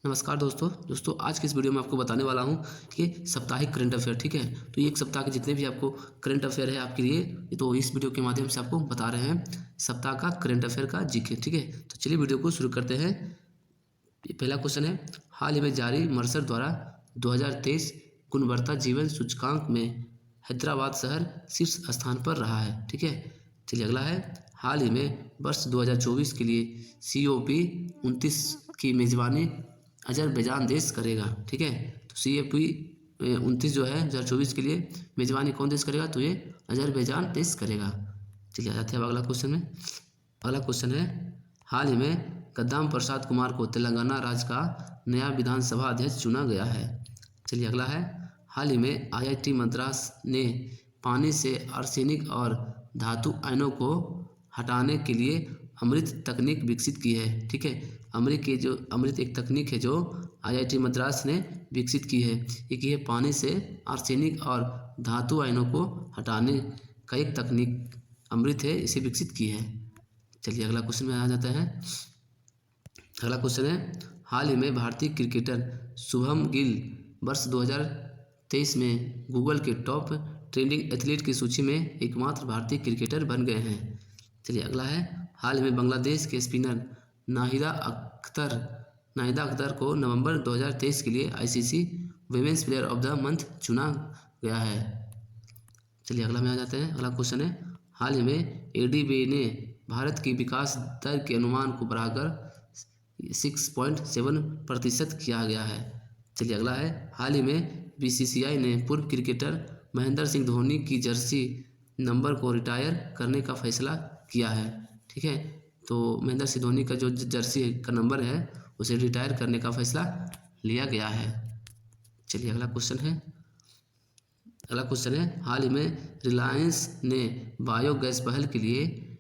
नमस्कार दोस्तों आज की इस वीडियो में आपको बताने वाला हूं कि साप्ताहिक करंट अफेयर। ठीक है, तो ये एक सप्ताह के जितने भी आपको करंट अफेयर है आपके लिए, तो इस वीडियो के माध्यम से आपको बता रहे हैं सप्ताह का करंट अफेयर का जीके। ठीक है, तो चलिए वीडियो को शुरू करते हैं। पहला क्वेश्चन है, हाल ही में जारी मर्सर द्वारा 2023 गुणवत्ता जीवन सूचकांक में हैदराबाद शहर शीर्ष स्थान पर रहा है। ठीक है, चलिए अगला है, हाल ही में वर्ष 2024 के लिए COP29 की मेज़बानी अजरबैजान देश करेगा। ठीक है, तो COP29 जो है 2024 के लिए मेज़बानी कौन देश करेगा, तो ये अजरबैजान देश करेगा। चलिए आ जाते हैं अब अगला क्वेश्चन में। अगला क्वेश्चन है, हाल ही में कद्दाम प्रसाद कुमार को तेलंगाना राज्य का नया विधानसभा अध्यक्ष चुना गया है। चलिए अगला है, हाल ही में IIT मद्रास ने पानी से आर्सेनिक और धातु आयनों को हटाने के लिए अमृत तकनीक विकसित की है। ठीक है, अमृत एक तकनीक है जो IIT मद्रास ने विकसित की है। ये पानी से आर्सेनिक और धातु आयनों को हटाने का एक तकनीक अमृत है, इसे विकसित की है। चलिए अगला क्वेश्चन में आ जाता है। अगला क्वेश्चन है, हाल ही में भारतीय क्रिकेटर शुभम गिल वर्ष 2023 में गूगल के टॉप ट्रेंडिंग एथलीट की सूची में एकमात्र भारतीय क्रिकेटर बन गए हैं। चलिए अगला है, हाल ही में बांग्लादेश के स्पिनर नाहिदा अख्तर को नवंबर 2023 के लिए ICC women's player of the month चुना गया है। चलिए अगला में आ जाते हैं। अगला क्वेश्चन है, हाल ही में ADB ने भारत की विकास दर के अनुमान को बढ़ाकर 6.7% किया गया है। चलिए अगला है, हाल ही में BCCI ने पूर्व क्रिकेटर महेंद्र सिंह धोनी की जर्सी नंबर को रिटायर करने का फैसला किया है। ठीक है, तो महेंद्र सिंह धोनी का जो जर्सी का नंबर है उसे रिटायर करने का फैसला लिया गया है। चलिए अगला क्वेश्चन है, हाल ही में रिलायंस ने बायोगैस पहल के लिए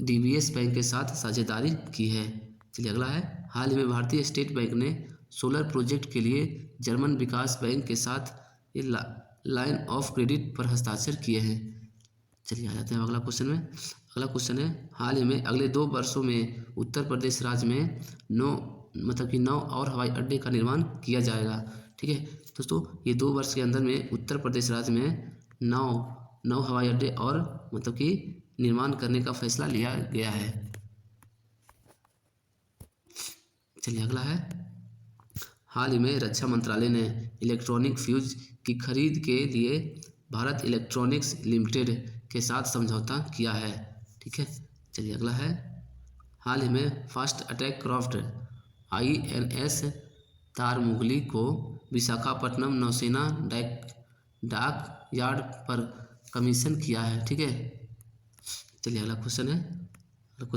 DBS बैंक के साथ साझेदारी की है। चलिए अगला है, हाल ही में भारतीय स्टेट बैंक ने सोलर प्रोजेक्ट के लिए जर्मन विकास बैंक के साथ लाइन ऑफ क्रेडिट पर हस्ताक्षर किए हैं। चलिए आ जाते हैं अगला क्वेश्चन में। अगला क्वेश्चन है, हाल ही में अगले 2 वर्षों में उत्तर प्रदेश राज्य में 9 और हवाई अड्डे का निर्माण किया जाएगा। ठीक है दोस्तों, ये 2 वर्ष के अंदर में उत्तर प्रदेश राज्य में 9 हवाई अड्डे और निर्माण करने का फैसला लिया गया है। चलिए अगला है, हाल ही में रक्षा मंत्रालय ने इलेक्ट्रॉनिक फ्यूज की खरीद के लिए भारत इलेक्ट्रॉनिक्स लिमिटेड के साथ समझौता किया है। ठीक है, चलिए अगला है, हाल ही में fast attack craft INS Tarmugli को विशाखापट्टनम नौसेना डाक यार्ड पर कमीशन किया है। ठीक है, चलिए अगला क्वेश्चन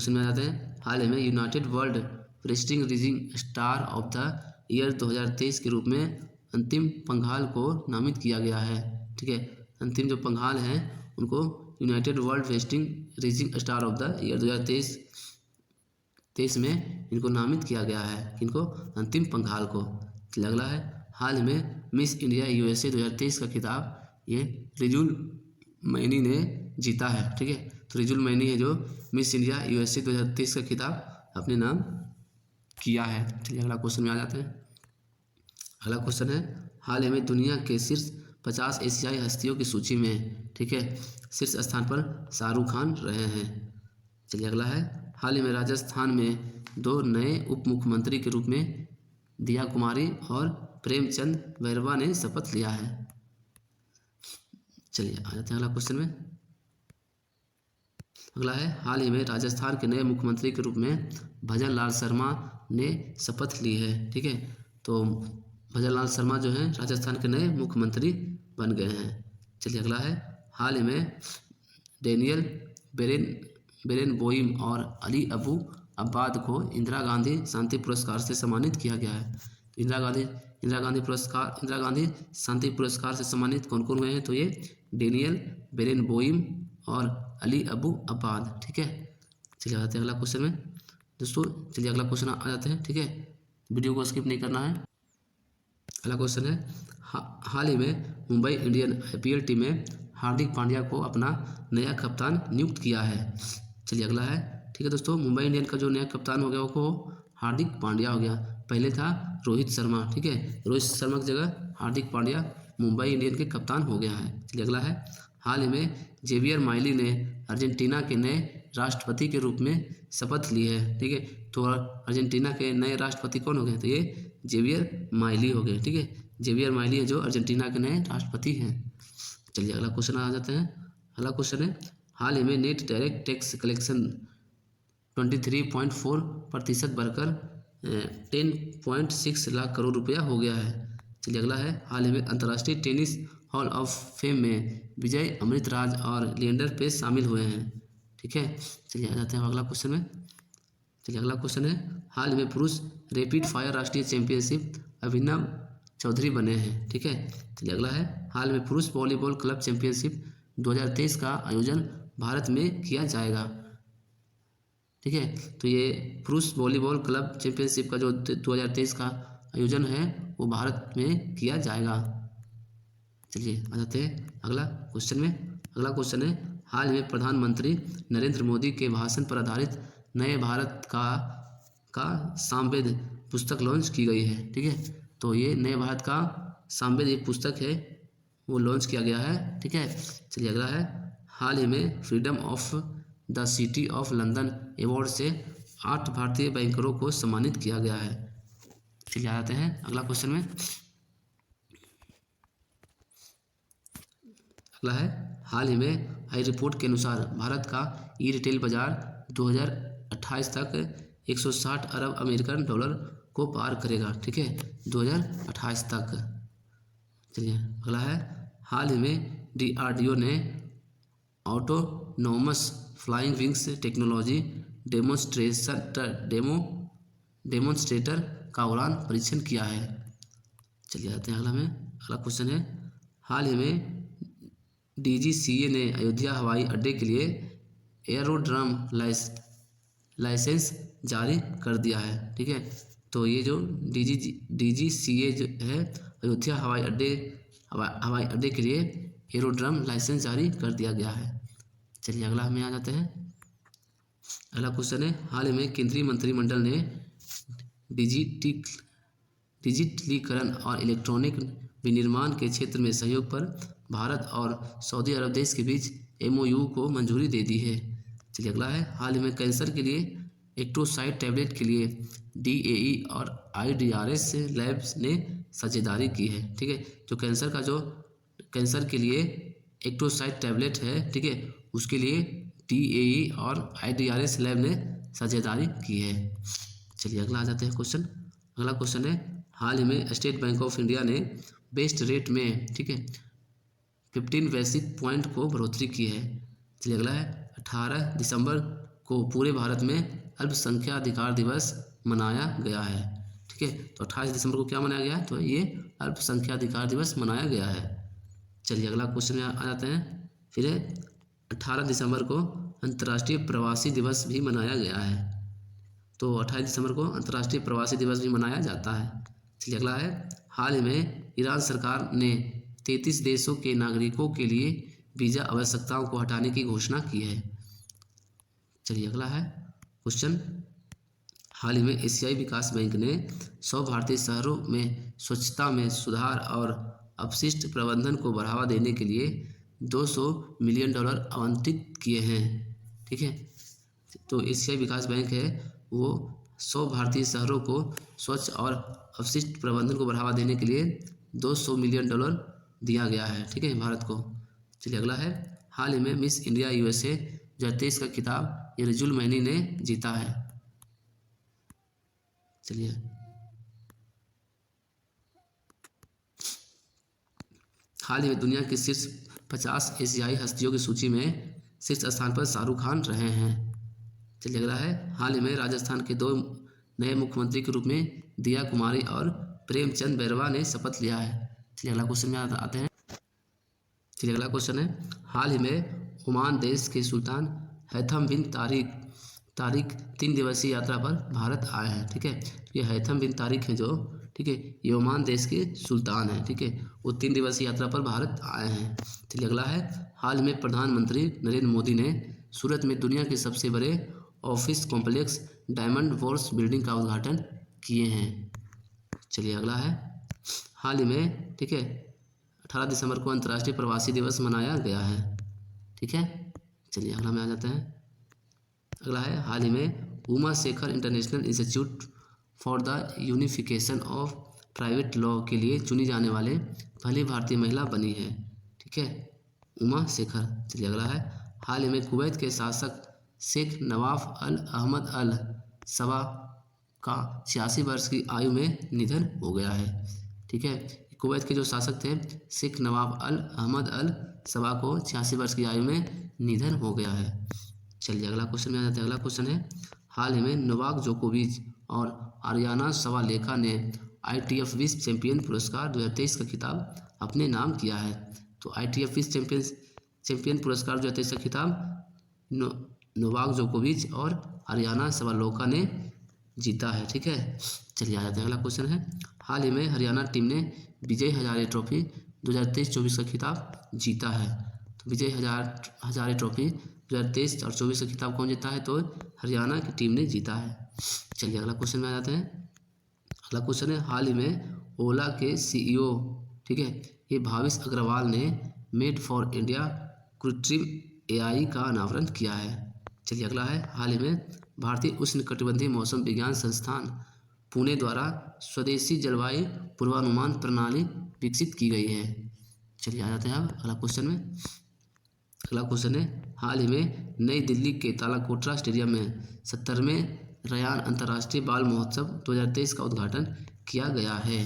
में आ जाते हैं। हाल ही में United world Prestige rising star of the year 2023 के रूप में अंतिम पंघाल को नामित किया गया है। ठीक है, अंतिम जो पंघाल हैं उनको United world Prestige rising star of the year 2023 में इनको नामित किया गया है, इनको अंतिम पंघाल को। चलिए अगला है, हाल ही में मिस इंडिया USA 2023 का खिताब ये रिजुल मैनी ने जीता है। ठीक है, तो रिजुल मैनी है जो मिस इंडिया USA 2023 का खिताब अपने नाम किया है। चलिए अगला क्वेश्चन में आ जाते हैं। अगला क्वेश्चन है, हाल ही में दुनिया के शीर्ष 50 एशियाई हस्तियों की सूची में, ठीक है, शीर्ष स्थान पर शाहरुख खान रहे हैं। चलिए अगला है, हाल ही में राजस्थान में 2 नए उप मुख्यमंत्री के रूप में दिया कुमारी और प्रेमचंद बैरवा ने शपथ लिया है। चलिए आ जाते हैं अगला क्वेश्चन में। अगला है, हाल ही में राजस्थान के नए मुख्यमंत्री के रूप में भजन लाल शर्मा ने शपथ ली है। ठीक है, तो भजन लाल शर्मा जो हैं राजस्थान के नए मुख्यमंत्री बन गए हैं। चलिए अगला है, हाल ही में डेनियल बेरेनबोइम और अली अबू अब्बाद को इंदिरा गांधी शांति पुरस्कार से सम्मानित किया गया है। इंदिरा गांधी शांति पुरस्कार से सम्मानित कौन कौन हुए हैं, तो ये डेनियल बेरेनबोइम और अली अबू अब्बाद। ठीक है, चलिए आ जाते हैं अगला क्वेश्चन में दोस्तों। चलिए अगला क्वेश्चन आ जाते हैं। ठीक है, वीडियो को स्किप नहीं करना है। अगला क्वेश्चन है, हाल ही में मुंबई इंडियन IPL टीम में हार्दिक पांड्या को अपना नया कप्तान नियुक्त किया है। चलिए अगला है, ठीक है दोस्तों, मुंबई इंडियन का जो नया कप्तान हो गया वो हार्दिक पांड्या हो गया। पहले था रोहित शर्मा, ठीक है, रोहित शर्मा की जगह हार्दिक पांड्या मुंबई इंडियन के कप्तान हो गया है। चलिए अगला है, हाल ही में जेवियर माइली ने अर्जेंटीना के नए राष्ट्रपति के रूप में शपथ ली है, ठीक है। तो अर्जेंटीना के नए राष्ट्रपति कौन हो गए, तो ये जेवियर माइली हो गए, ठीक है। जेवियर माइली है जो अर्जेंटीना के नए राष्ट्रपति हैं। चलिए अगला क्वेश्चन आ जाते हैं। अगला क्वेश्चन है, हाल ही में नेट डायरेक्ट टैक्स कलेक्शन 23.4% बढ़कर 10.6 लाख करोड़ रुपया हो गया है। चलिए अगला है, हाल ही में अंतर्राष्ट्रीय टेनिस हॉल ऑफ फेम में विजय अमृतराज और लिएंडर पेस शामिल हुए हैं, ठीक है। चलिए आ जाते हैं अगला क्वेश्चन में। चलिए अगला क्वेश्चन है, हाल ही में पुरुष रैपिड फायर राष्ट्रीय चैंपियनशिप अभिनव चौधरी बने हैं, ठीक है। चलिए अगला है, हाल में पुरुष वॉलीबॉल क्लब चैंपियनशिप 2023 का आयोजन भारत में किया जाएगा, ठीक है। तो ये पुरुष वॉलीबॉल क्लब चैंपियनशिप का जो 2023 का आयोजन है वो भारत में किया जाएगा। चलिए आ जाते हैं अगला क्वेश्चन में। अगला क्वेश्चन है, हाल में प्रधानमंत्री नरेंद्र मोदी के भाषण पर आधारित नए भारत का सामवेद पुस्तक लॉन्च की गई है, ठीक है। तो ये नए भारत का सामवेद एक पुस्तक है वो लॉन्च किया गया है, ठीक है। चलिए अगला है, हाल ही में freedom of the city of London award से 8 भारतीय बैंकरों को सम्मानित किया गया है। चलिए आ जाते हैं अगला क्वेश्चन में। अगला है, हाल ही में आई रिपोर्ट के अनुसार भारत का ई रिटेल बाजार 2028 तक 160 अरब अमेरिकन डॉलर को पार करेगा, ठीक है, 2028 तक। चलिए अगला है, हाल ही में DRDO ने autonomous flying wings technology demonstrator का उड़ान परीक्षण किया है। चलिए आते हैं अगला में। अगला क्वेश्चन है, हाल ही में DGCA ने अयोध्या हवाई अड्डे के लिए एयरोड्रम लाइसेंस जारी कर दिया है, ठीक है। तो ये जो DGCA जो है अयोध्या हवाई अड्डे के लिए एयरोड्रम लाइसेंस जारी कर दिया गया है। चलिए अगला हमें आ जाते हैं। अगला क्वेश्चन है, हाल ही में केंद्रीय मंत्रिमंडल ने डिजिटलीकरण और इलेक्ट्रॉनिक विनिर्माण के क्षेत्र में सहयोग पर भारत और सऊदी अरब देश के बीच MOU को मंजूरी दे दी है। चलिए अगला है, हाल ही में कैंसर के लिए एक्टोसाइड टैबलेट के लिए DAE और IDRS लैब्स ने साझेदारी की है, ठीक है। जो कैंसर के लिए एक्टोसाइड टैबलेट है, ठीक है, उसके लिए DAE और IDRS लैब ने साझेदारी की है। चलिए अगला आ जाते हैं क्वेश्चन। अगला क्वेश्चन है, हाल ही में स्टेट बैंक ऑफ इंडिया ने बेस्ट रेट में, ठीक है, 15 बेसिस पॉइंट को बढ़ोतरी की है। चलिए अगला है, 18 दिसंबर को पूरे भारत में अल्पसंख्याधिकार दिवस मनाया गया है, ठीक है। तो 28 दिसंबर को क्या मनाया गया है, तो ये अल्पसंख्याधिकार दिवस मनाया गया है। चलिए अगला क्वेश्चन में आ जाते हैं। फिर 18 दिसंबर को अंतर्राष्ट्रीय प्रवासी दिवस भी मनाया गया है। तो 28 दिसंबर को अंतर्राष्ट्रीय प्रवासी दिवस भी मनाया जाता है। चलिए अगला है, हाल ही में ईरान सरकार ने 33 देशों के नागरिकों के लिए वीज़ा आवश्यकताओं को हटाने की घोषणा की है। चलिए अगला है क्वेश्चन, हाल ही में एशियाई विकास बैंक ने 100 भारतीय शहरों में स्वच्छता में सुधार और अपशिष्ट प्रबंधन को बढ़ावा देने के लिए $200 मिलियन आवंटित किए हैं, ठीक है। तो एशियाई विकास बैंक है वो 100 भारतीय शहरों को स्वच्छ और अपशिष्ट प्रबंधन को बढ़ावा देने के लिए $200 मिलियन दिया गया है, ठीक है, भारत को। चलिए अगला है, हाल ही में मिस इंडिया USA 2023 का खिताब यरजुल मैनी ने जीता है। चलिए हाल ही में दुनिया की शीर्ष 50 एशियाई हस्तियों की सूची में शीर्ष स्थान पर शाहरुख खान रहे हैं। चलिए अगला है, हाल ही में राजस्थान के 2 नए मुख्यमंत्री के रूप में दिया कुमारी और प्रेमचंद बैरवा ने शपथ लिया है। चलिए अगला क्वेश्चन में आते हैं। चलिए अगला क्वेश्चन है, हाल ही में ओमान देश के सुल्तान हैथम बिन तारिक 3 दिवसीय यात्रा पर भारत आए हैं, ठीक है। ये हैथम बिन तारिक हैं जो, ठीक है, ये ओमान देश के सुल्तान हैं, ठीक है, वो 3 दिवसीय यात्रा पर भारत आए हैं। चलिए अगला है, हाल में प्रधानमंत्री नरेंद्र मोदी ने सूरत में दुनिया के सबसे बड़े office complex diamond Wars building का उद्घाटन किए हैं। चलिए अगला है, हाल ही में, ठीक है, 18 दिसंबर को अंतर्राष्ट्रीय प्रवासी दिवस मनाया गया है। ठीक है, चलिए अगला में आ जाते हैं। अगला है, हाल ही में Uma Shekhar international institute for the unification of private law के लिए चुनी जाने वाले पहली भारतीय महिला बनी है। ठीक है, उमा शेखर। चलिए अगला है, हाल ही में कुवैत के शासक शेख नवाफ अल अहमद अल सबा का 86 वर्ष की आयु में निधन हो गया है। ठीक है, कुवैत के जो शासक थे शेख नवाफ अल अहमद अल सबा को 86 वर्ष की आयु में निधन हो गया है। चलिए अगला क्वेश्चन में आ जाते हैं। अगला क्वेश्चन है, हाल ही में नोवाक जोकोविच और आरियाना सवालेखा ने ITF विश्व चैंपियन पुरस्कार 2023 का खिताब अपने नाम किया है। तो ITF विश्व चैंपियन पुरस्कार 2023 का खिताब नोवाक जोकोविच और आरियाना सवालेखा ने जीता है। ठीक है, चलिए आ जाते हैं। अगला क्वेश्चन है, हाल ही में हरियाणा टीम ने विजय हजारे ट्रॉफी 2023-24 का खिताब जीता है। तो विजय हजारे ट्रॉफी 2023 और 24 का खिताब कौन जीता है? तो हरियाणा की टीम ने जीता है। चलिए अगला क्वेश्चन में आ जाते हैं। अगला क्वेश्चन है, हाल ही में ओला के CEO, ठीक है, ये भाविश अग्रवाल ने मेड फॉर इंडिया कृत्रिम AI का अनावरण किया है। चलिए अगला है, हाल ही में भारतीय उष्णकटिबंधीय मौसम विज्ञान संस्थान पुणे द्वारा स्वदेशी जलवायु पूर्वानुमान प्रणाली विकसित की गई है। चलिए आ जाते हैं अब अगला क्वेश्चन में। अगला क्वेश्चन है, हाल ही में नई दिल्ली के तालाकोटरा स्टेडियम में 70वें रयान अंतर्राष्ट्रीय बाल महोत्सव 2023 का उद्घाटन किया गया है।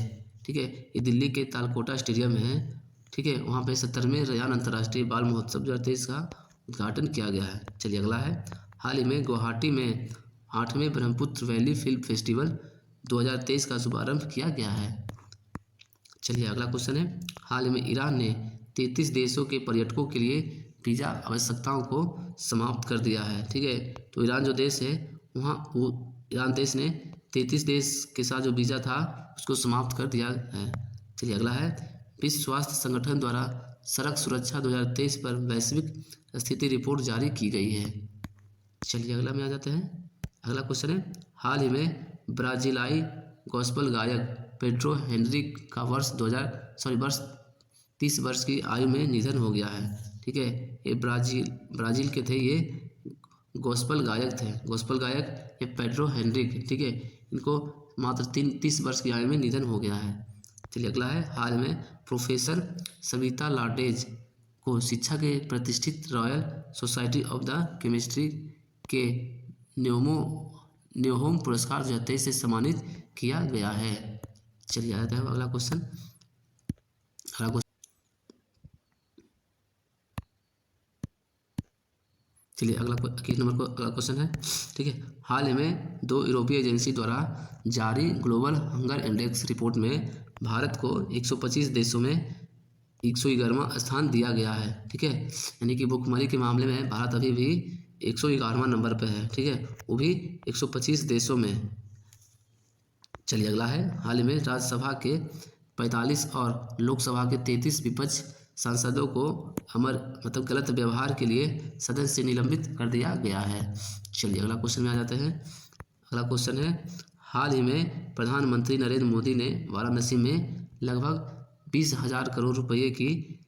ठीक है, ये दिल्ली के तालकोटा स्टेडियम है। ठीक है, वहाँ पे 70वें रयान अंतर्राष्ट्रीय बाल महोत्सव 2023 का उद्घाटन किया गया है। चलिए अगला है, हाल ही में गुवाहाटी में 8वें ब्रह्मपुत्र वैली फिल्म फेस्टिवल 2023 का शुभारंभ किया गया है। चलिए अगला क्वेश्चन है, हाल ही में ईरान ने 33 देशों के पर्यटकों के लिए वीज़ा आवश्यकताओं को समाप्त कर दिया है। ठीक है, तो ईरान जो देश है वहाँ वो ईरान देश ने 33 देश के साथ जो वीज़ा था उसको समाप्त कर दिया है। चलिए अगला है, विश्व स्वास्थ्य संगठन द्वारा सड़क सुरक्षा 2023 पर वैश्विक स्थिति रिपोर्ट जारी की गई है। चलिए अगला में आ जाते हैं। अगला क्वेश्चन है, हाल ही में ब्राजीलाई गॉस्पेल गायक पेड्रो हेनरिक का वर्ष 30 वर्ष की आयु में निधन हो गया है। ठीक है, ये ब्राज़ील के थे, ये गॉस्पेल गायक थे। गॉस्पेल गायक ये पेड्रो हेनरिक, ठीक है, इनको मात्र 30 वर्ष की आयु में निधन हो गया है। चलिए अगला है, हाल में प्रोफेसर सविता लाडेज को शिक्षा के प्रतिष्ठित royal society of the chemistry के न्योहोम पुरस्कार 2023 से सम्मानित किया गया है। चलिए आ जाते हैं अगला क्वेश्चन। चलिए अगला 21 नंबर को अगला क्वेश्चन है। ठीक है, हाल ही में 2 यूरोपीय एजेंसी द्वारा जारी ग्लोबल हंगर इंडेक्स रिपोर्ट में भारत को 125 देशों में 111वां स्थान दिया गया है। ठीक है, यानी कि भुखमरी के मामले में भारत अभी भी 111वां नंबर पे है। ठीक है, वो भी 125 देशों में। चलिए अगला है, हाल ही में राज्यसभा के 45 और लोकसभा के 33 विपक्ष सांसदों को गलत व्यवहार के लिए सदन से निलंबित कर दिया गया है। चलिए अगला क्वेश्चन में आ जाते हैं। अगला क्वेश्चन है, हाल ही में प्रधानमंत्री नरेंद्र मोदी ने वाराणसी में लगभग 20,000 करोड़ रुपये की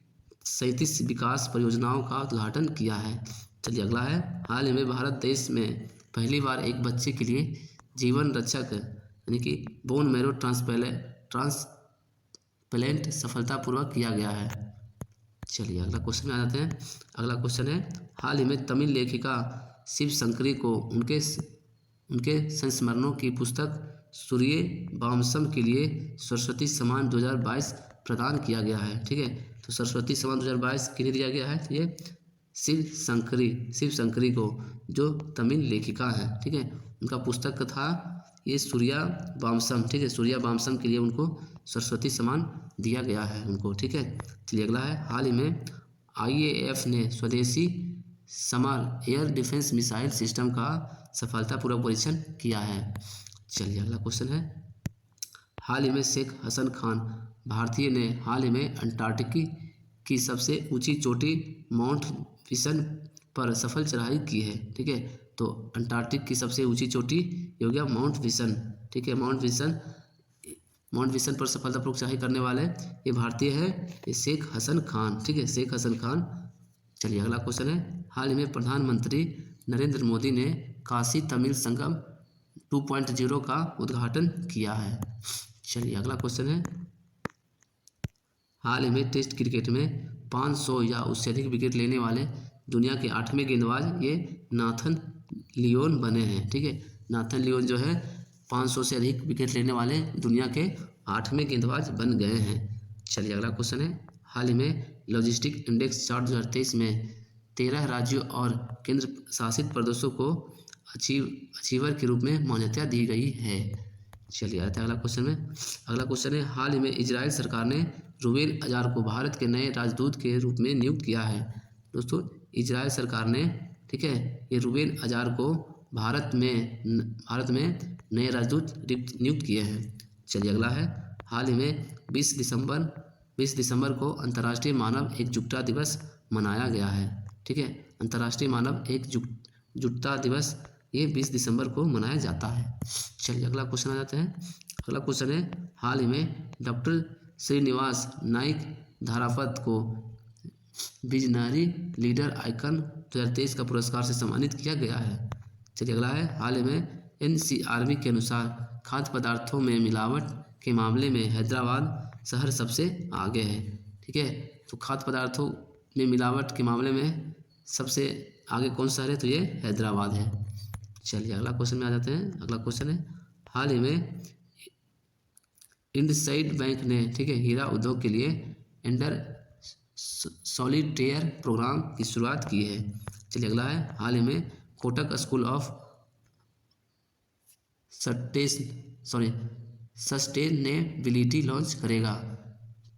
37 विकास परियोजनाओं का उद्घाटन किया है। चलिए अगला है, हाल ही में भारत देश में पहली बार एक बच्चे के लिए जीवन रक्षक यानी कि बोन मैरो ट्रांसप्लांट सफलतापूर्वक किया गया है। चलिए अगला क्वेश्चन में आ जाते हैं। अगला क्वेश्चन है, हाल ही में तमिल लेखिका शिव शंकरी को उनके संस्मरणों की पुस्तक सूर्य वामसम के लिए सरस्वती सम्मान 2022 प्रदान किया गया है। ठीक है, तो सरस्वती सम्मान 2022 किन्हें दिया गया है? तो ये शिव शंकरी को, जो तमिल लेखिका हैं। ठीक है, उनका पुस्तक था ये सूर्या वामसम। ठीक है, सूर्या वामसम के लिए उनको सरस्वती सम्मान दिया गया है उनको। ठीक है, चलिए अगला है, हाल ही में IAF ने स्वदेशी summer air defence missile system का सफलतापूर्वक परीक्षण किया है। चलिए अगला क्वेश्चन है, हाल ही में शेख हसन खान भारतीय ने हाल ही में अंटार्कटिक की सबसे ऊंची चोटी माउंट विसन पर सफल चढ़ाई की है। ठीक है, तो अंटार्कटिक की सबसे ऊंची चोटी ये हो गया माउंट विशन, ठीक है। माउंट विशन पर सफलतापूर्वक चढ़ाई करने वाले ये भारतीय है, ये शेख हसन खान, ठीक है, शेख हसन खान। चलिए अगला क्वेश्चन है, हाल ही में प्रधानमंत्री नरेंद्र मोदी ने काशी तमिल संगम 2.0 का उद्घाटन किया है। चलिए अगला क्वेश्चन है, हाल ही में टेस्ट क्रिकेट में 500 या उससे अधिक विकेट लेने वाले दुनिया के 8वें गेंदबाज ये नाथन लियोन बने हैं, ठीक है। नाथन लियोन जो है 500 से अधिक विकेट लेने वाले दुनिया के 8वें गेंदबाज बन गए हैं। चलिए अगला क्वेश्चन है, हाल ही में लॉजिस्टिक इंडेक्स चार्ट 2023 में 13 राज्यों और केंद्र शासित प्रदेशों को अचीवर के रूप में मान्यता दी गई है। चलिए आते हैं अगला क्वेश्चन में। अगला क्वेश्चन है, हाल ही में इजराइल सरकार ने रूबेल अजार को भारत के नए राजदूत के रूप में नियुक्त किया है। दोस्तों इजराइल सरकार ने, ठीक है, ये रूबेल अजार को भारत में नए राजदूत नियुक्त किए हैं। चलिए अगला है, हाल ही में 20 दिसंबर को अंतर्राष्ट्रीय मानव एकजुटता दिवस मनाया गया है, ठीक है। अंतर्राष्ट्रीय मानव एकजुटता दिवस ये 20 दिसंबर को मनाया जाता है। चलिए अगला क्वेश्चन आ जाते हैं। अगला क्वेश्चन है, हाल ही में डॉक्टर श्रीनिवास नाइक धारापत को विजनरी लीडर आइकन 2023 का पुरस्कार से सम्मानित किया गया है। चलिए अगला है, हाल ही में NCRB के अनुसार खाद्य पदार्थों में मिलावट के मामले में हैदराबाद शहर सबसे आगे है, ठीक है। तो खाद्य पदार्थों में मिलावट के मामले में सबसे आगे कौन सा शहर है, तो ये हैदराबाद है। चलिए अगला क्वेश्चन में आ जाते हैं। अगला क्वेश्चन है, हाल ही में इंडसइंड बैंक ने, ठीक है, हीरा उद्योग के लिए एंडर सॉलिटेयर प्रोग्राम की शुरुआत की है। चलिए अगला है, हाल ही में Kotak school of sustainability launch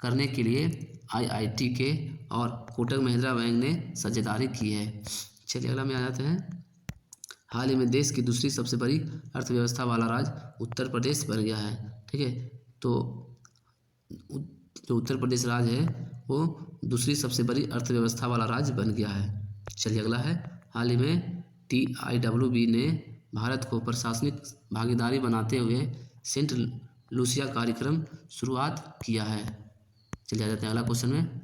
करने के लिए IIT के और कोटक महिंद्रा बैंक ने साझेदारी की है। चलिए अगला में आ जाते हैं, हाल ही में देश की दूसरी सबसे बड़ी अर्थव्यवस्था वाला राज्य उत्तर प्रदेश बन गया है, ठीक है। तो जो उत्तर प्रदेश राज्य है वो दूसरी सबसे बड़ी अर्थव्यवस्था वाला राज्य बन गया है। चलिए अगला है, हाल ही में TIWB ने भारत को प्रशासनिक भागीदारी बनाते हुए सेंट लूसिया कार्यक्रम शुरुआत किया है। चलिए आ जाते हैं अगला क्वेश्चन में।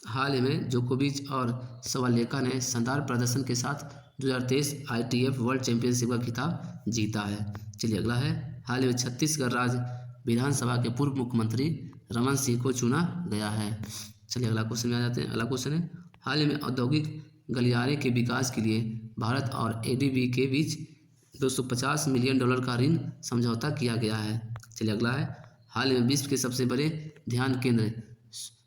हाल ही में जोकोविच और सवालेका ने शानदार प्रदर्शन के साथ 2023 ITF वर्ल्ड चैंपियनशिप का खिताब जीता है। चलिए अगला है, हाल ही में छत्तीसगढ़ राज्य विधानसभा के पूर्व मुख्यमंत्री रमन सिंह को चुना गया है। चलिए अगला क्वेश्चन में आ जाते हैं। अगला क्वेश्चन है, हाल ही में औद्योगिक गलियारे के विकास के लिए भारत और ADB के बीच $250 मिलियन का ऋण समझौता किया गया है। चलिए अगला है, हाल ही में विश्व के सबसे बड़े ध्यान केंद्र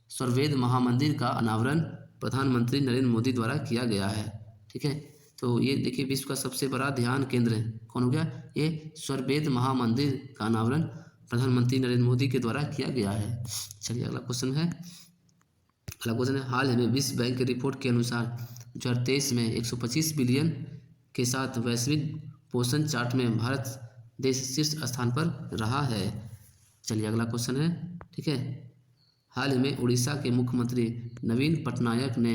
स्वरवेद महामंदिर का अनावरण प्रधानमंत्री नरेंद्र मोदी द्वारा किया गया है, ठीक है। तो ये देखिए विश्व का सबसे बड़ा ध्यान केंद्र कौन हो गया, ये स्वरवेद महामंदिर का अनावरण प्रधानमंत्री नरेंद्र मोदी के द्वारा किया गया है। चलिए अगला क्वेश्चन है, हाल ही में विश्व बैंक की रिपोर्ट के अनुसार 2023 में 125 बिलियन के साथ वैश्विक पोषण चार्ट में भारत देश शीर्ष स्थान पर रहा है। चलिए अगला क्वेश्चन है, ठीक है, हाल ही में उड़ीसा के मुख्यमंत्री नवीन पटनायक ने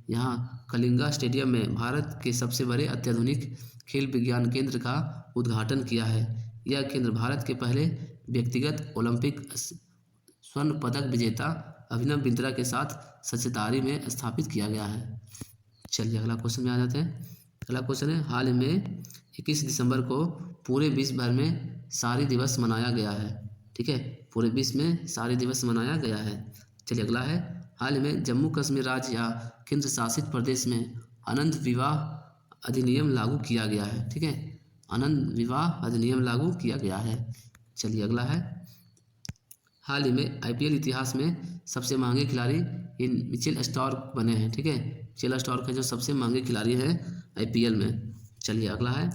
यहाँ कलिंगा स्टेडियम में भारत के सबसे बड़े अत्याधुनिक खेल विज्ञान केंद्र का उद्घाटन किया है। यह केंद्र भारत के पहले व्यक्तिगत ओलंपिक स्वर्ण पदक विजेता अभिनव बिंद्रा के साथ साझेदारी में स्थापित किया गया है। चलिए अगला क्वेश्चन में आ जाते हैं। अगला क्वेश्चन है, हाल ही में 21 दिसंबर को पूरे विश्व भर में सारी दिवस मनाया गया है, ठीक है, पूरे विश्व में सारी दिवस मनाया गया है। चलिए अगला है, हाल ही में जम्मू कश्मीर राज्य या केंद्र शासित प्रदेश में आनंद विवाह अधिनियम लागू किया गया है, ठीक है, आनंद विवाह अधिनियम लागू किया गया है। चलिए अगला है, हाल ही में IPL इतिहास में सबसे महंगे खिलाड़ी ये मिचेल स्टार्क बने हैं, ठीक है, मिचेल स्टार्क है जो सबसे महंगे खिलाड़ी हैं IPL में। चलिए अगला है,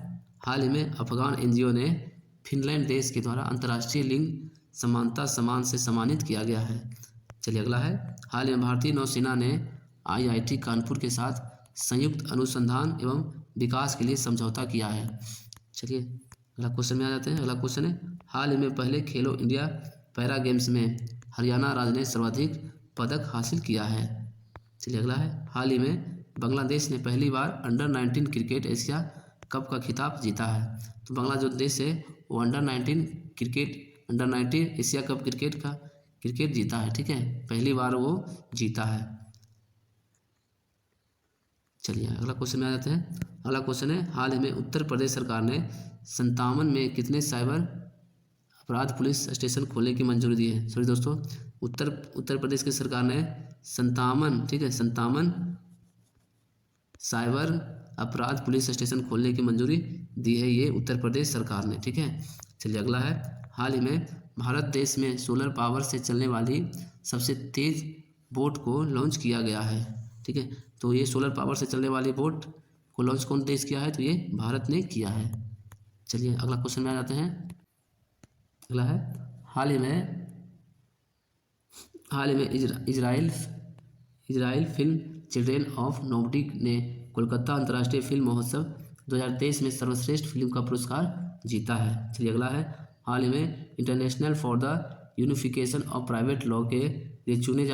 हाल ही में अफगान NGO ने फिनलैंड देश के द्वारा अंतर्राष्ट्रीय लिंग समानता सम्मान से सम्मानित किया गया है। चलिए अगला है, हाल ही में भारतीय नौसेना ने IIT कानपुर के साथ संयुक्त अनुसंधान एवं विकास के लिए समझौता किया है। चलिए अगला क्वेश्चन में आ जाते हैं। अगला क्वेश्चन है, हाल ही में पहले खेलो इंडिया पैरा गेम्स में हरियाणा राज्य ने सर्वाधिक पदक हासिल किया है। चलिए अगला है, हाल ही में बांग्लादेश ने पहली बार अंडर-19 क्रिकेट एशिया कप का खिताब जीता है। तो बांग्ला जो देश है वो अंडर-19 एशिया कप क्रिकेट जीता है, ठीक है, पहली बार वो जीता है। चलिए अगला क्वेश्चन में आ जाते हैं। अगला क्वेश्चन है, हाल ही में उत्तर प्रदेश सरकार ने 57 में कितने साइबर अपराध पुलिस स्टेशन खोलने की मंजूरी दी है? सॉरी दोस्तों, उत्तर प्रदेश की सरकार ने 57, ठीक है, 57 साइबर अपराध पुलिस स्टेशन खोलने की मंजूरी दी है ये उत्तर प्रदेश सरकार ने, ठीक है। चलिए अगला है, हाल ही में भारत देश में सोलर पावर से चलने वाली सबसे तेज बोट को लॉन्च किया गया है, ठीक है। तो ये सोलर पावर से चलने वाली बोट को लॉन्च कौन देश किया है? तो ये भारत ने किया है। चलिए अगला क्वेश्चन में आ जाते हैं। अगला है, हाल ही में Israel film children of nobody ने कोलकाता अंतर्राष्ट्रीय फिल्म महोत्सव 2023 में सर्वश्रेष्ठ फिल्म का पुरस्कार जीता है। चलिए अगला है, हाल ही में international for the unification of private law के लिए चुनी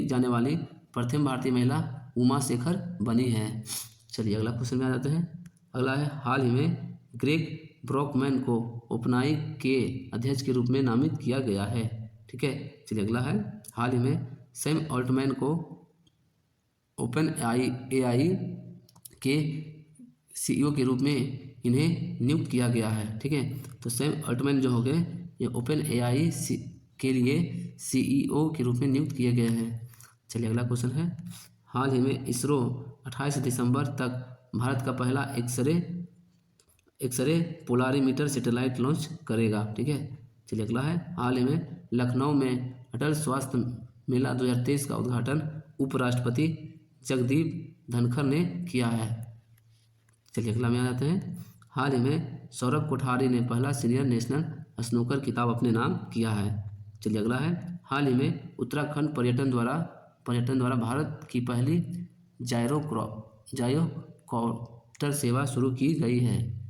जाने वाली प्रथम भारतीय महिला उमा शेखर बनी है। चलिए अगला क्वेश्चन में आ जाते हैं। अगला है, हाल ही में ग्रेग ब्रॉकमैन को ओपनआई के अध्यक्ष के रूप में नामित किया गया है, ठीक है। चलिए अगला है, हाल ही में सैम ऑल्टमैन को ओपनएआई के सीईओ के रूप में इन्हें नियुक्त किया गया है, ठीक है। तो सैम ऑल्टमैन जो हो गए ये ओपनएआई के लिए सीईओ के रूप में नियुक्त किए गए हैं। चलिए अगला क्वेश्चन है, हाल ही में इसरो 28 दिसंबर तक भारत का पहला एक्सरे पोलारीमीटर सैटेलाइट लॉन्च करेगा, ठीक है। चलिए अगला है, हाल ही में लखनऊ में अटल स्वास्थ्य मेला 2023 का उद्घाटन उपराष्ट्रपति जगदीप धनखड़ ने किया है। चलिए अगला में आ जाते हैं, हाल ही में सौरभ कोठारी ने पहला सीनियर नेशनल स्नूकर खिताब अपने नाम किया है। चलिए अगला है, हाल ही में उत्तराखंड पर्यटन द्वारा भारत की पहली जायरोकॉप्टर सेवा शुरू की गई है।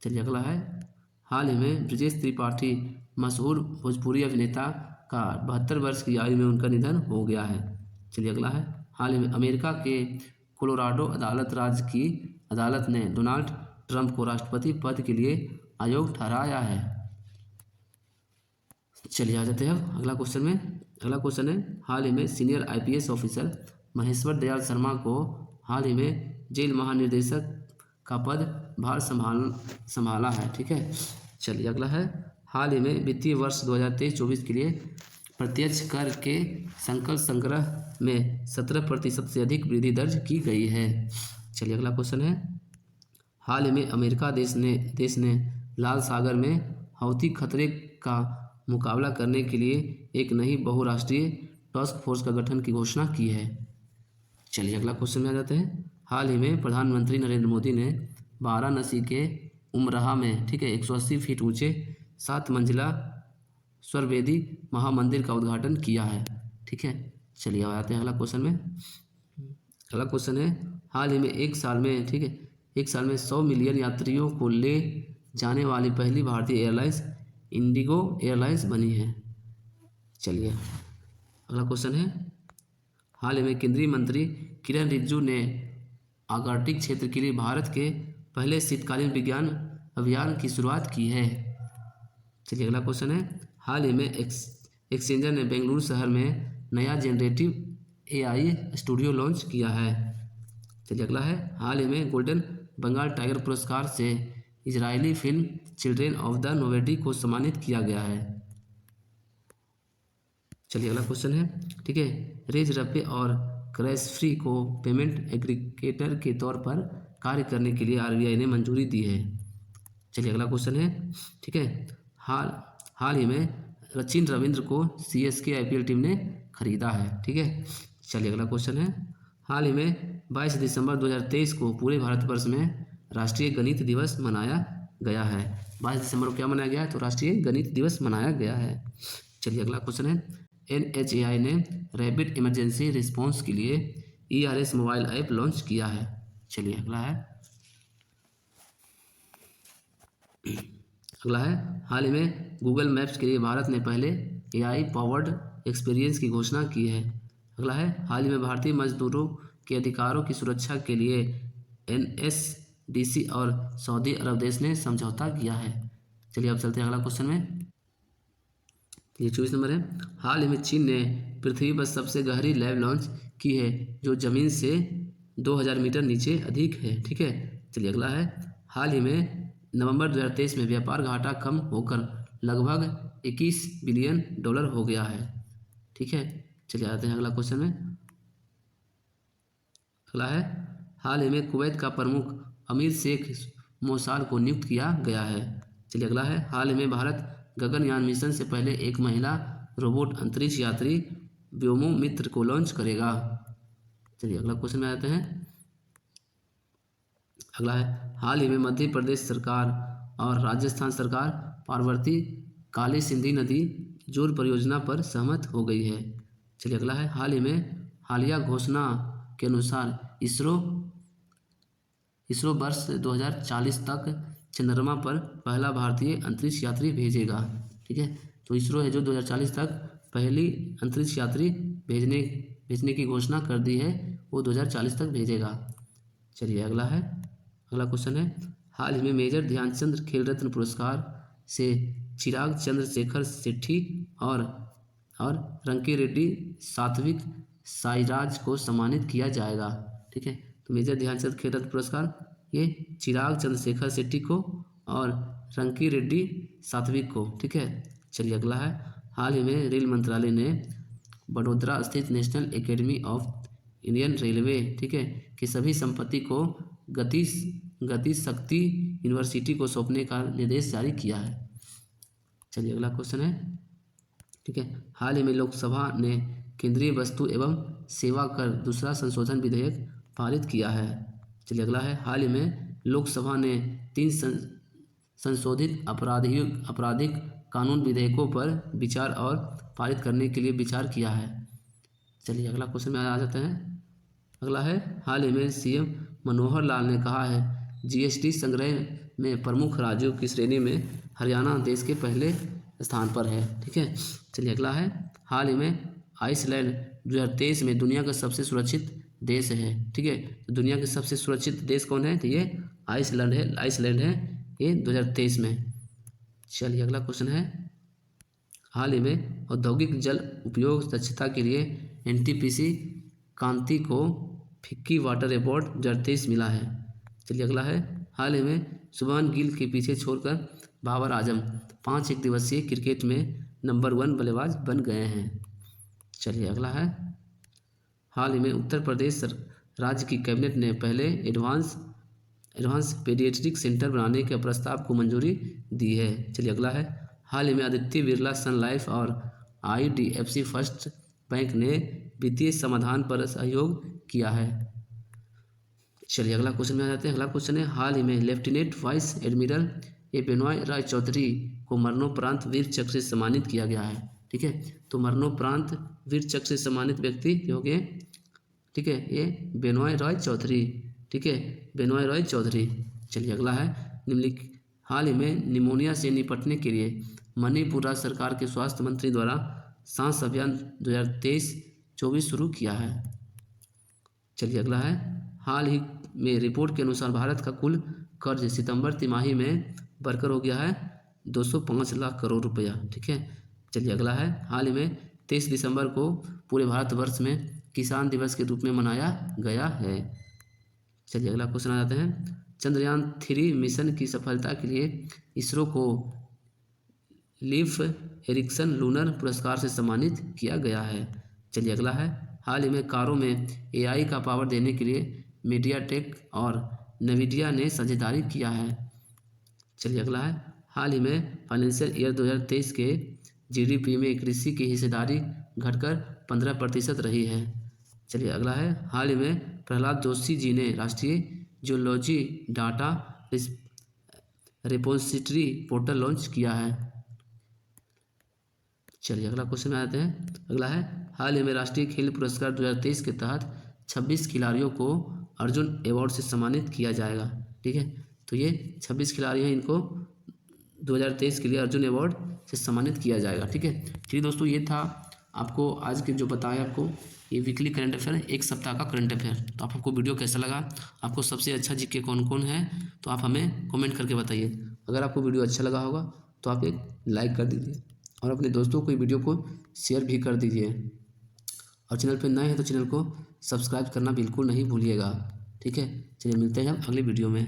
चलिए अगला है, हाल ही में ब्रजेश त्रिपाठी मशहूर भोजपुरी अभिनेता का 72 वर्ष की आयु में उनका निधन हो गया है। चलिए अगला है, हाल ही में अमेरिका के कोलोराडो राज्य की अदालत ने डोनाल्ड ट्रंप को राष्ट्रपति पद के लिए अयोग्य ठहराया है। चलिए आ जाते हैं अब अगला क्वेश्चन में। अगला क्वेश्चन है, हाल ही में senior IPS officer Maheshwar Dayal Sharma को हाल ही में जेल महानिदेशक का पदभार संभाला है, ठीक है। चलिए अगला है, हाल ही में वित्तीय वर्ष 2023-24 के लिए प्रत्यक्ष कर के संकल्प संग्रह में 17% से अधिक वृद्धि दर्ज की गई है। चलिए अगला क्वेश्चन है, हाल ही में अमेरिका देश ने लाल सागर में हौती खतरे का मुकाबला करने के लिए एक नई बहुराष्ट्रीय टास्क फोर्स का गठन की घोषणा की है। चलिए अगला क्वेश्चन में आ जाते हैं, हाल ही में प्रधानमंत्री नरेंद्र मोदी ने वाराणसी के उमराह में, ठीक है, 180 फीट ऊंचे 7 मंजिला स्वरवेदी महामंदिर का उद्घाटन किया है, ठीक है। चलिए अब आते हैं अगला क्वेश्चन में। अगला क्वेश्चन है, हाल ही में एक साल में 100 मिलियन यात्रियों को ले जाने वाली पहली भारतीय एयरलाइंस इंडिगो एयरलाइंस बनी है। चलिए अगला क्वेश्चन है, हाल ही में केंद्रीय मंत्री किरण रिजिजू ने आर्कटिक क्षेत्र के लिए भारत के पहले शीतकालीन विज्ञान अभियान की शुरुआत की है। चलिए अगला क्वेश्चन है, हाल ही में एक्सचेंजर ने बेंगलुरु शहर में नया जनरेटिव एआई स्टूडियो लॉन्च किया है। चलिए अगला है, हाल ही में गोल्डन बंगाल टाइगर पुरस्कार से Israeli film children of the nobody को सम्मानित किया गया है। चलिए अगला क्वेश्चन है, ठीक है, रेज रपे और क्रैशफ्री को पेमेंट एग्रीगेटर के तौर पर कार्य करने के लिए आरबीआई ने मंजूरी दी है। चलिए अगला क्वेश्चन है, ठीक है, हाल ही में सचिन रविंद्र को सीएसके आईपीएल टीम ने खरीदा है, ठीक है। चलिए अगला क्वेश्चन है, हाल ही में 22 दिसंबर 2023 को पूरे भारतवर्ष में राष्ट्रीय गणित दिवस मनाया गया है। 22 दिसंबर को क्या मनाया गया है? तो राष्ट्रीय गणित दिवस मनाया गया है। चलिए अगला क्वेश्चन है, NHAI ने रैपिड इमरजेंसी रिस्पॉन्स के लिए ERS मोबाइल ऐप लॉन्च किया है। चलिए अगला है, हाल ही में गूगल मैप्स के लिए भारत ने पहले AI पावर्ड एक्सपीरियंस की घोषणा की है। अगला है, हाल ही में भारतीय मजदूरों के अधिकारों की सुरक्षा के लिए NSDC और सऊदी अरब देश ने समझौता किया है। चलिए अब चलते हैं अगला क्वेश्चन में। ये 24 नंबर है। हाल ही में चीन ने पृथ्वी पर सबसे गहरी लैब लॉन्च की है जो ज़मीन से 2000 मीटर नीचे अधिक है। ठीक है, चलिए अगला है। हाल ही में नवंबर 2023 में व्यापार घाटा कम होकर लगभग 21 बिलियन डॉलर हो गया है। ठीक है, चलिए आते हैं अगला क्वेश्चन में। अगला है, हाल ही में कुवैत का प्रमुख अमीर शेख मोसाल को नियुक्त किया गया है। चलिए अगला है, हाल ही में भारत गगनयान मिशन से पहले एक महिला रोबोट अंतरिक्ष यात्री व्योममित्र को लॉन्च करेगा। चलिए अगला क्वेश्चन में आते हैं। अगला है, हाल ही में मध्य प्रदेश सरकार और राजस्थान सरकार पार्वती काली सिंधी नदी जोड़ परियोजना पर सहमत हो गई है। चलिए अगला है, हाल ही में हालिया घोषणा के अनुसार इसरो वर्ष 2040 तक चंद्रमा पर पहला भारतीय अंतरिक्ष यात्री भेजेगा। ठीक है, तो इसरो है जो 2040 तक पहली अंतरिक्ष यात्री भेजने की घोषणा कर दी है, वो 2040 तक भेजेगा। चलिए अगला है, अगला क्वेश्चन है, हाल ही में मेजर ध्यानचंद खेल रत्न पुरस्कार से चिराग चंद्रशेखर सेठी और रंकी रेड्डी सात्विक साईराज को सम्मानित किया जाएगा। ठीक है, तो मेजर ध्यानचंद खेल रत्न पुरस्कार ये चिराग चंद्रशेखर सेठी को और रंकी रेड्डी सात्विक को। ठीक है, चलिए अगला है, हाल ही में रेल मंत्रालय ने बड़ोदरा स्थित national academy of Indian railway, ठीक है, की सभी संपत्ति को गति शक्ति यूनिवर्सिटी को सौंपने का निर्देश जारी किया है। चलिए अगला क्वेश्चन है। ठीक है, हाल ही में लोकसभा ने केंद्रीय वस्तु एवं सेवा कर दूसरा संशोधन विधेयक पारित किया है। चलिए अगला है, हाल ही में लोकसभा ने 3 संशोधित आपराधिक कानून विधेयकों पर विचार और पारित करने के लिए विचार किया है। चलिए अगला क्वेश्चन में आ जाते हैं। अगला है, हाल ही में CM मनोहर लाल ने कहा है GST संग्रह में प्रमुख राज्यों की श्रेणी में हरियाणा देश के पहले स्थान पर है। ठीक है, चलिए अगला है, हाल ही में आइसलैंड 2023 में दुनिया का सबसे सुरक्षित देश है। ठीक है, तो दुनिया के सबसे सुरक्षित देश कौन है, तो ये आइसलैंड है ये 2023 में। चलिए अगला क्वेश्चन है, हाल ही में औद्योगिक जल उपयोग दक्षता के लिए NTPC कांति को फिक्की वाटर अवार्ड 2023 मिला है। चलिए अगला है, हाल ही में शुभमन गिल के पीछे छोड़कर बाबर आजम 5 एकदिवसीय क्रिकेट में नंबर 1 बल्लेबाज बन गए हैं। चलिए अगला है, हाल ही में उत्तर प्रदेश राज्य की कैबिनेट ने पहले एडवांस पीडियाट्रिक सेंटर बनाने के प्रस्ताव को मंजूरी दी है। चलिए अगला है, हाल ही में आदित्य बिरला सन लाइफ और IDFC फर्स्ट बैंक ने वित्तीय समाधान पर सहयोग किया है। चलिए अगला क्वेश्चन में आ जाते हैं। अगला क्वेश्चन है, हाल ही में लेफ्टिनेंट वाइस एडमिरल बेनॉय राय चौधरी को मरणोपरांत वीर चक्र से सम्मानित किया गया है। ठीक है, तो मरणोपरांत वीर चक्र से सम्मानित व्यक्ति हो गए, ठीक है, ये बेनॉय रॉय चौधरी। ठीक है, बेनॉय रॉय चौधरी। चलिए अगला है, निम्नलिखित हाल ही में निमोनिया से निपटने के लिए मणिपुर राज्य सरकार के स्वास्थ्य मंत्री द्वारा सांस अभियान 2023-24 शुरू किया है। चलिए अगला है, हाल ही में रिपोर्ट के अनुसार भारत का कुल कर्ज सितंबर तिमाही में बढ़कर हो गया है 205 लाख करोड़ रुपया। ठीक है, चलिए अगला है, हाल ही में 23 दिसंबर को पूरे भारतवर्ष में किसान दिवस के रूप में मनाया गया है। चलिए अगला क्वेश्चन आ जाते हैं, चंद्रयान 3 मिशन की सफलता के लिए इसरो को लीफ एरिक्सन लूनर पुरस्कार से सम्मानित किया गया है। चलिए अगला है, हाल ही में कारों में AI का पावर देने के लिए मीडियाटेक और NVIDIA ने साझेदारी किया है। चलिए अगला है, हाल ही में फाइनेंशियल ईयर 2023 के GDP में कृषि की हिस्सेदारी घटकर 15% रही है। चलिए अगला है, हाल ही में प्रहलाद जोशी जी ने राष्ट्रीय geology data repository portal launch किया है। चलिए अगला क्वेश्चन में आते हैं। अगला है, हाल ही में राष्ट्रीय खेल पुरस्कार 2023 के तहत 26 खिलाड़ियों को अर्जुन अवार्ड से सम्मानित किया जाएगा। ठीक है, तो ये 26 खिलाड़ी हैं, इनको 2023 के लिए अर्जुन अवार्ड से सम्मानित किया जाएगा। ठीक है, दोस्तों, ये था आपको आज के जो बताया आपको ये वीकली करंट अफेयर है, एक सप्ताह का करंट अफेयर। तो आपको वीडियो कैसा लगा, आपको सबसे अच्छा जीके कौन कौन है, तो आप हमें कमेंट करके बताइए। अगर आपको वीडियो अच्छा लगा होगा तो आप एक लाइक कर दीजिए और अपने दोस्तों को वीडियो को शेयर भी कर दीजिए। और चैनल पर नए हैं तो चैनल को सब्सक्राइब करना बिल्कुल नहीं भूलिएगा। ठीक है, चलिए मिलते हैं अगले वीडियो में।